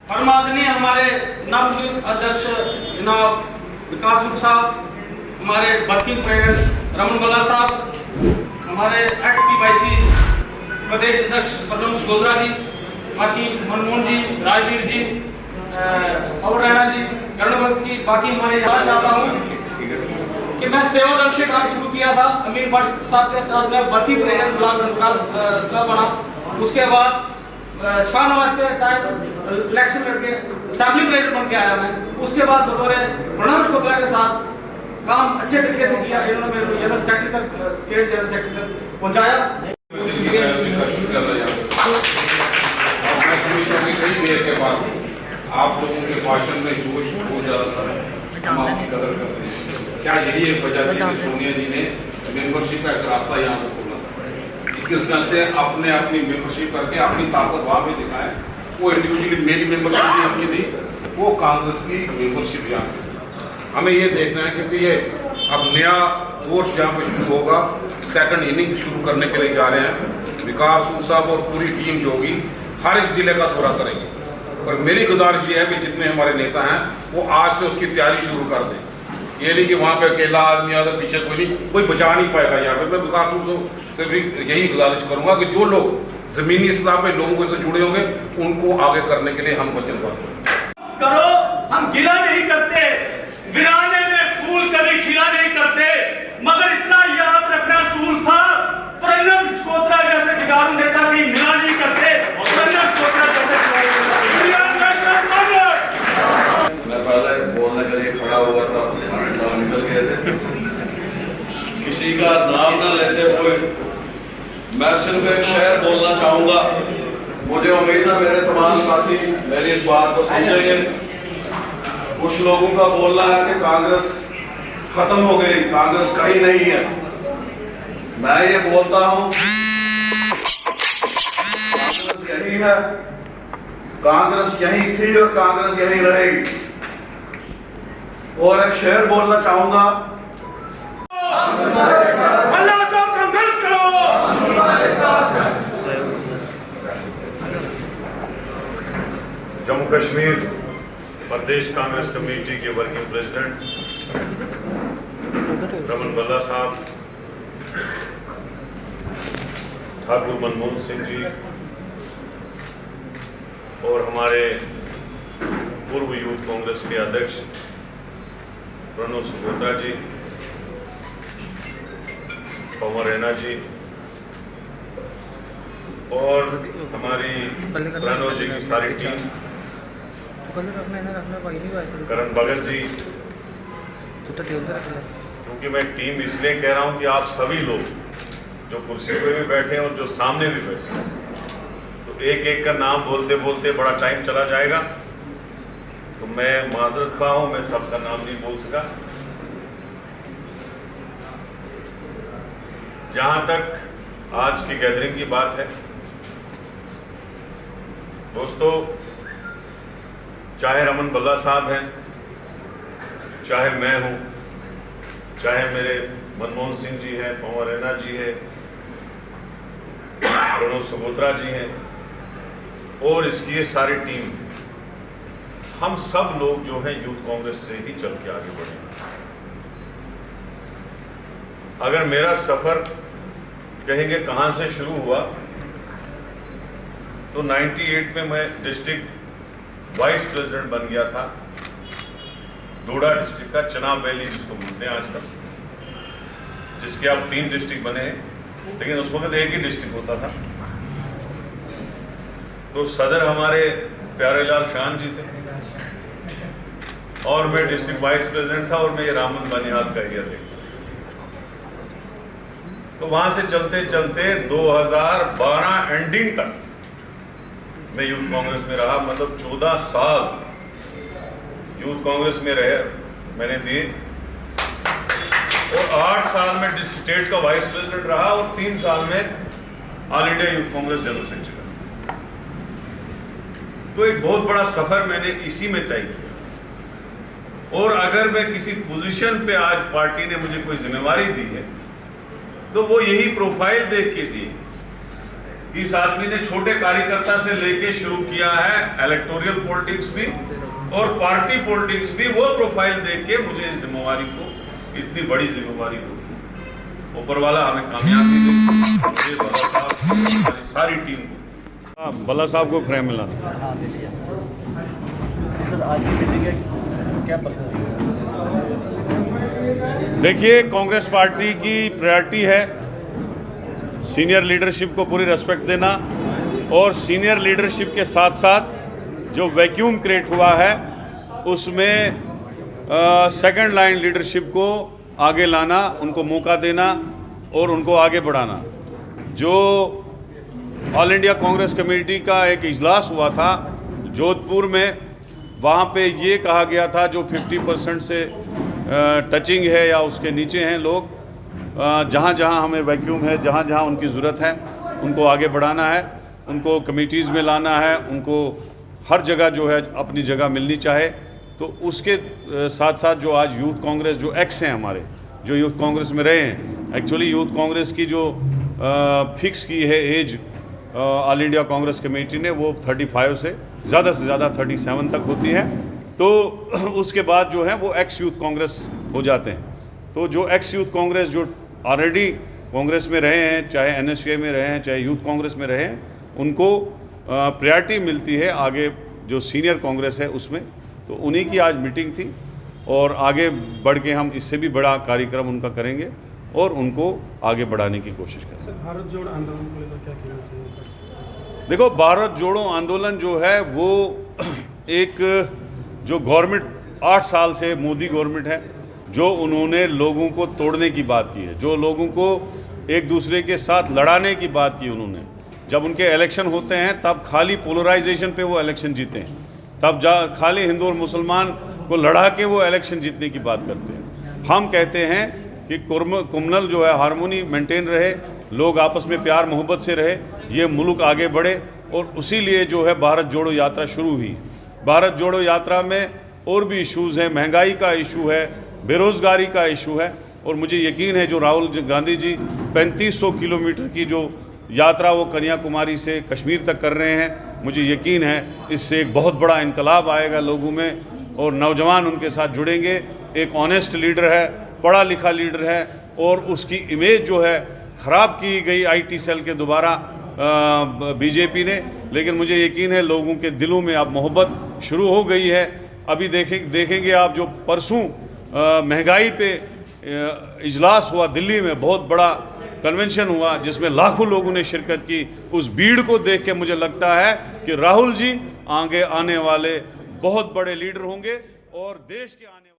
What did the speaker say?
परमादनीय हमारे नवनियुक्त अध्यक्ष जनाब विकास साहब, हमारे वर्किंग प्रेसिडेंट रमन बल्ला साहब, हमारे XPYC प्रदेश अध्यक्ष प्रणव सगोत्रा जी, बाकी मनमोहन जी, राजवीर जी, पवन रैना जी, गणभक्त जी, बाकी हमारे यहाँ चाहता हूँ कि मैं सेवा दल से काम शुरू किया था अमीर भट्ट साहब के साथ में वर्किंग प्रेसिडेंट ब्लॉक संस्कार का बना। उसके बाद शाहनवाज के टाइम इलेक्शन लड़के असेंबली प्रेसिडेंट बन के आया मैं। उसके बाद बतौर प्रणव सगोत्रा के साथ काम अच्छे तरीके से किया। इन्होंने मेरे को जनरल सेक्रेटरी तक, स्टेट जनरल सेक्रेटरी तक पहुँचाया। आप लोगों के भाषण में जोश बहुत ज्यादा था, हम आपकी कदर करते हैं। क्या यही एक वजह थी कि सोनिया जी ने मेंबरशिप का एक रास्ता यहाँ पे खोला था? 21 ढंग से अपने अपनी मेंबरशिप करके अपनी ताकत वहाँ पे दिखाएं। वो इंडिविजुअली मेरी मेंबरशिप भी अपनी थी, वो कांग्रेस की मेंबरशिप यहाँ पे। हमें ये देखना है क्योंकि ये अब नया कोर्स जहाँ पे शुरू होगा, सेकंड इनिंग शुरू करने के लिए जा रहे हैं। विकास साहब और पूरी टीम जो होगी हर एक जिले का दौरा करेंगे और मेरी गुजारिश ये है कि जितने हमारे नेता हैं वो आज से उसकी तैयारी शुरू कर दें। ये नहीं कि वहाँ पे अकेला आदमी या पीछे कोई नहीं, कोई बचा नहीं पाएगा यहाँ पे। मैं विकास से भी यही गुजारिश करूँगा कि जो लोग जमीनी सतह पे लोगों से जुड़े होंगे उनको आगे करने के लिए हम वचनबद्ध करो। हम गिला नहीं करते, वीराने में फूल कभी खिला नहीं करते, मगर इतना याद रखना सूल साहब, प्रणव सगोत्रा जैसे जुगाड़ू नेता की मिला नहीं करते। प्रणव सगोत्रा जैसे मैं पहले बोलने के लिए खड़ा हुआ था, निकल गए थे। किसी का नाम ना लेते हुए मैं सिर्फ एक शेर बोलना चाहूंगा। मुझे उम्मीद है मेरे तमाम साथी मेरी इस बात को समझेंगे। कुछ लोगों का बोलना है कि कांग्रेस खत्म हो गई, कांग्रेस कहीं नहीं है। मैं ये बोलता हूं कांग्रेस यही है, कांग्रेस यही थी और कांग्रेस यही रहेगी। और एक शेर बोलना चाहूंगा, अल्लाह साहब संघर्ष करो। जम्मू कश्मीर प्रदेश कांग्रेस कमेटी के वर्किंग प्रेसिडेंट रमन बल्ला साहब, ठाकुर मनमोहन सिंह जी और हमारे पूर्व यूथ कांग्रेस के अध्यक्ष प्रणव सगोत्रा जी, पवन रैना जी और हमारी प्रणव जी की सारी टीम, करण भगत जी। क्योंकि मैं टीम इसलिए कह रहा हूं कि आप सभी लोग जो कुर्सी पे भी बैठे हैं और जो सामने भी बैठे हैं, तो एक एक का नाम बोलते बोलते बड़ा टाइम चला जाएगा। तो मैं माजरत खा हूं, मैं सबका नाम नहीं बोल सका। जहां तक आज की गैदरिंग की बात है दोस्तों, चाहे रमन बल्ला साहब हैं, चाहे मैं हूं, चाहे मेरे मनमोहन सिंह जी हैं, पवन रैना जी है, प्रणव सगोत्रा जी हैं और इसकी ये सारी टीम, हम सब लोग जो हैं यूथ कांग्रेस से ही चल के आगे बढ़ेंगे। अगर मेरा सफर कहेंगे कहां से शुरू हुआ, तो 98 में मैं डिस्ट्रिक्ट वाइस प्रेसिडेंट बन गया था डोडा डिस्ट्रिक्ट का, चनाब वैली जिसको बोलते हैं आजकल, जिसके अब 3 डिस्ट्रिक्ट बने हैं, लेकिन उस वक्त एक ही डिस्ट्रिक्ट होता था। तो सदर हमारे प्यारे लाल शान जी थे और मैं डिस्ट्रिक्ट वाइस प्रेसिडेंट था और मैं ये रामन बनिहाल का एरिया देखता। तो वहां से चलते चलते 2012 एंडिंग तक मैं यूथ कांग्रेस में रहा। मतलब 14 साल यूथ कांग्रेस में रहे मैंने दिए और 8 साल में स्टेट का वाइस प्रेसिडेंट रहा और 3 साल में all India youth Congress general secretary. तो एक बहुत बड़ा सफर मैंने इसी में तय किया। और अगर मैं किसी पोजीशन पे आज पार्टी ने मुझे कोई जिम्मेवारी दी है तो वो यही प्रोफाइल देख के दी कि इस आदमी ने छोटे कार्यकर्ता से लेके शुरू किया है इलेक्टोरल पॉलिटिक्स भी और पार्टी पॉलिटिक्स भी। वो प्रोफाइल देख के मुझे इस जिम्मेवारी को, इतनी बड़ी जिम्मेवारी को ऊपर वाला हमें कामयाबी दे, मुझे भल्ला साहब, हमारी सारी टीम को। भल्ला साहब को फ्रेम मिला। देखिए, कांग्रेस पार्टी की प्रायोरिटी है सीनियर लीडरशिप को पूरी रिस्पेक्ट देना और सीनियर लीडरशिप के साथ साथ जो वैक्यूम क्रिएट हुआ है उसमें सेकंड लाइन लीडरशिप को आगे लाना, उनको मौका देना और उनको आगे बढ़ाना। जो ऑल इंडिया कांग्रेस कमेटी का एक इजलास हुआ था जोधपुर में, वहाँ पे ये कहा गया था जो 50% से टचिंग है या उसके नीचे हैं लोग, जहाँ जहाँ हमें वैक्यूम है, जहाँ जहाँ उनकी ज़रूरत है उनको आगे बढ़ाना है, उनको कमेटीज़ में लाना है, उनको हर जगह जो है अपनी जगह मिलनी चाहे। तो उसके साथ साथ जो आज यूथ कांग्रेस जो एक्स हैं हमारे, जो यूथ कांग्रेस में रहे हैं, एक्चुअली यूथ कांग्रेस की जो फिक्स की है एज ऑल इंडिया कांग्रेस कमेटी ने, वो 35 से ज़्यादा 37 तक होती है। तो उसके बाद जो है वो एक्स यूथ कांग्रेस हो जाते हैं। तो जो एक्स यूथ कांग्रेस जो ऑलरेडी कांग्रेस में रहे हैं, चाहे NSUA में रहे हैं, चाहे यूथ कांग्रेस में रहे हैं, उनको प्रायोरिटी मिलती है आगे जो सीनियर कांग्रेस है उसमें। तो उन्हीं की आज मीटिंग थी और आगे बढ़ के हम इससे भी बड़ा कार्यक्रम उनका करेंगे और उनको आगे बढ़ाने की कोशिश करेंगे। भारत जोड़ो आंदोलन को लेकर क्या कहना चाहिए? देखो, भारत जोड़ो आंदोलन जो है वो एक जो गवर्नमेंट 8 साल से मोदी गवर्नमेंट है, जो उन्होंने लोगों को तोड़ने की बात की है, जो लोगों को एक दूसरे के साथ लड़ाने की बात की उन्होंने। जब उनके इलेक्शन होते हैं तब खाली पोलराइजेशन पे वो इलेक्शन जीते हैं, तब खाली हिंदू और मुसलमान को लड़ा के वो इलेक्शन जीतने की बात करते हैं। हम कहते हैं कि कम्युनल जो है हारमोनी मेंटेन रहे, लोग आपस में प्यार मोहब्बत से रहे, ये मुल्क आगे बढ़े, और उसी लिए जो है भारत जोड़ो यात्रा शुरू हुई। भारत जोड़ो यात्रा में और भी इश्यूज़ हैं, महंगाई का इशू है, बेरोज़गारी का इशू है, और मुझे यकीन है जो राहुल गांधी जी 3500 किलोमीटर की जो यात्रा वो कन्याकुमारी से कश्मीर तक कर रहे हैं, मुझे यकीन है इससे एक बहुत बड़ा इनकलाब आएगा लोगों में और नौजवान उनके साथ जुड़ेंगे। एक ऑनेस्ट लीडर है, पढ़ा लिखा लीडर है, और उसकी इमेज जो है ख़राब की गई IT सेल के दोबारा बीजेपी ने, लेकिन मुझे यकीन है लोगों के दिलों में अब मोहब्बत शुरू हो गई है। अभी देखेंगे आप जो परसों महंगाई पे इजलास हुआ दिल्ली में, बहुत बड़ा कन्वेंशन हुआ जिसमें लाखों लोगों ने शिरकत की। उस भीड़ को देख के मुझे लगता है कि राहुल जी आगे आने वाले बहुत बड़े लीडर होंगे और देश के आने